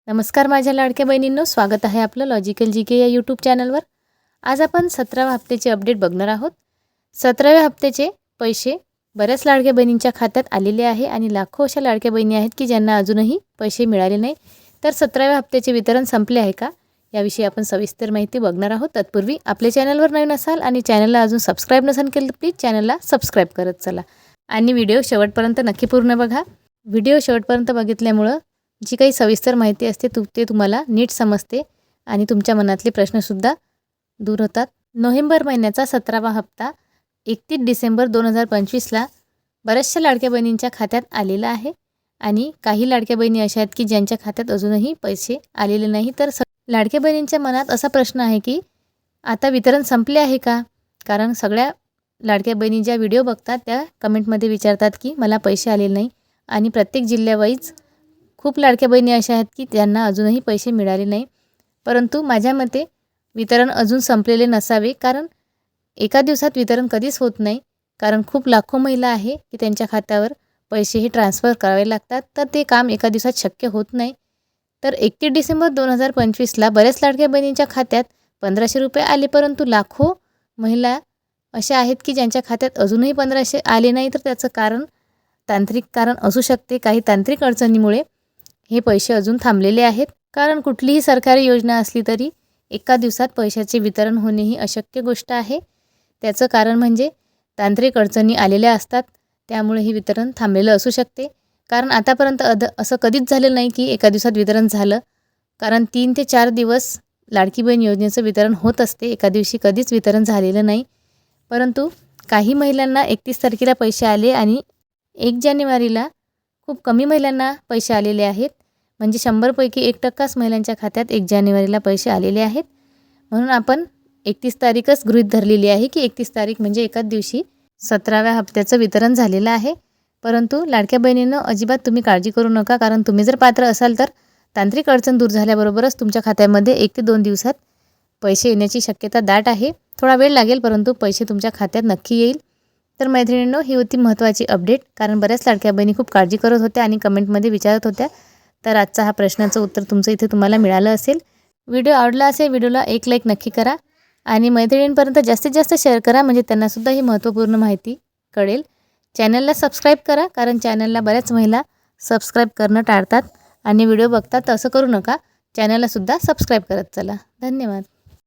नमस्कार माझ्या लाडक्या बहिणींनो, स्वागत आहे आपलं लॉजिकल जी के या यूट्यूब चॅनलवर। आज आपण 17व्या हप्त्याचे अपडेट बघणार आहोत। 17व्या हप्त्याचे पैसे बऱ्याच लाडक्या बहिणींच्या खात्यात आलेले आहे आणि लाखो अशा लाडक्या बहिणी आहेत की ज्यांना अजूनही पैसे मिळाले नाही। तर 17व्या हप्त्याचे वितरण संपले आहे का याविषयी आपण सविस्तर माहिती बघणार आहोत। तत्पूर्वी आपल्या चॅनलवर नवीन असाल आणि चॅनलला अजून सबस्क्राइब नसेल केलं तर प्लीज चॅनलला सबस्क्राइब करत चला आणि व्हिडिओ शेवटपर्यंत नक्की पूर्ण बघा। व्हिडिओ शेवटपर्यंत बघितल्यामुळे जी काही सविस्तर माहिती असते ते तुम्हाला नीट समजते आणि तुमच्या मनातले प्रश्नसुद्धा दूर होतात। नोव्हेंबर महिन्याचा 17वा हप्ता 31 डिसेंबर 2025ला बऱ्याचशा लाडक्या बहिणींच्या खात्यात आलेला आहे आणि काही लाडक्या बहिणी अशा आहेत की ज्यांच्या खात्यात अजूनही पैसे आलेले नाही। तर लाडक्या बहिणींच्या मनात असा प्रश्न आहे की आता वितरण संपले आहे का? कारण सगळ्या लाडक्या बहिणी ज्या व्हिडिओ बघतात त्या कमेंटमध्ये विचारतात की मला पैसे आलेले नाही आणि प्रत्येक जिल्ह्यावाईज खूप लाडक्या बहिणी अशा आहेत की त्यांना अजूनही पैसे मिळाले नाही। परंतु माझ्या मते वितरण अजून संपलेले नसावे, कारण एका दिवसात वितरण कधीच होत नाही। कारण खूप लाखो महिला आहे की त्यांच्या खात्यावर पैसेही ट्रान्सफर करावे लागतात, तर ते काम एका दिवसात शक्य होत नाही। तर 31 डिसेंबर 2025ला बऱ्याच लाडक्या बहिणींच्या खात्यात 1500 रुपये आले, परंतु लाखो महिला अशा आहेत की ज्यांच्या खात्यात अजूनही 1500 आले नाही। तर त्याचं कारण तांत्रिक कारण असू शकते। काही तांत्रिक अडचणीमुळे हे पैसे अजून थांबलेले आहेत। कारण कुठलीही सरकारी योजना असली तरी एका दिवसात पैशाचे वितरण होणे ही अशक्य गोष्ट आहे। त्याचं कारण म्हणजे तांत्रिक अडचणी आलेल्या असतात, त्यामुळे हे वितरण थांबलेलं असू शकते। कारण आतापर्यंत असं कधीच झालेलं नाही की एका दिवसात वितरण झालं, कारण 3 ते 4 दिवस लाडकी बहीण योजनेचं वितरण होत असते। एका दिवशी कधीच वितरण झालेलं नाही। परंतु काही महिलांना 31 तारखेला पैसे आले आणि 1 जानेवारीला खूप कमी महिलांना पैसे आलेले आहेत। म्हणजे 100 पैकी 1%च महिलांच्या खात्यात 1 जानेवारीला पैसे आलेले आहेत। म्हणून आपण 31 तारीखच गृहीत धरलेली आहे की 31 तारीख म्हणजे एकाच दिवशी 17व्या हप्त्याचं वितरण झालेलं आहे। परंतु लाडक्या बहिणींनो, अजिबात तुम्ही काळजी करू नका, कारण तुम्ही जर पात्र असाल तर तांत्रिक अडचण दूर झाल्याबरोबरच तुमच्या खात्यामध्ये 1 ते 2 दिवसात पैसे येण्याची शक्यता दाट आहे। थोडा वेळ लागेल, परंतु पैसे तुमच्या खात्यात नक्की येईल। तर मैत्रिणींनो, ही होती महत्त्वाची अपडेट, कारण बऱ्याच लाडक्या बहिणी खूप काळजी करत होत्या आणि कमेंटमध्ये विचारत होत्या। तर आजचा हा प्रश्नाचं उत्तर तुमचं इथे तुम्हाला मिळालं असेल। व्हिडिओ आवडला असेल व्हिडिओला एक लाईक नक्की करा आणि मैत्रिणींपर्यंत जास्तीत जास्त शेअर करा, म्हणजे त्यांनासुद्धा ही महत्त्वपूर्ण माहिती कळेल। चॅनलला सबस्क्राईब करा, कारण चॅनलला बऱ्याच महिला सबस्क्राईब करणं टाळतात आणि व्हिडिओ बघतात, तर असं करू नका। चॅनललासुद्धा सबस्क्राईब करत चला। धन्यवाद।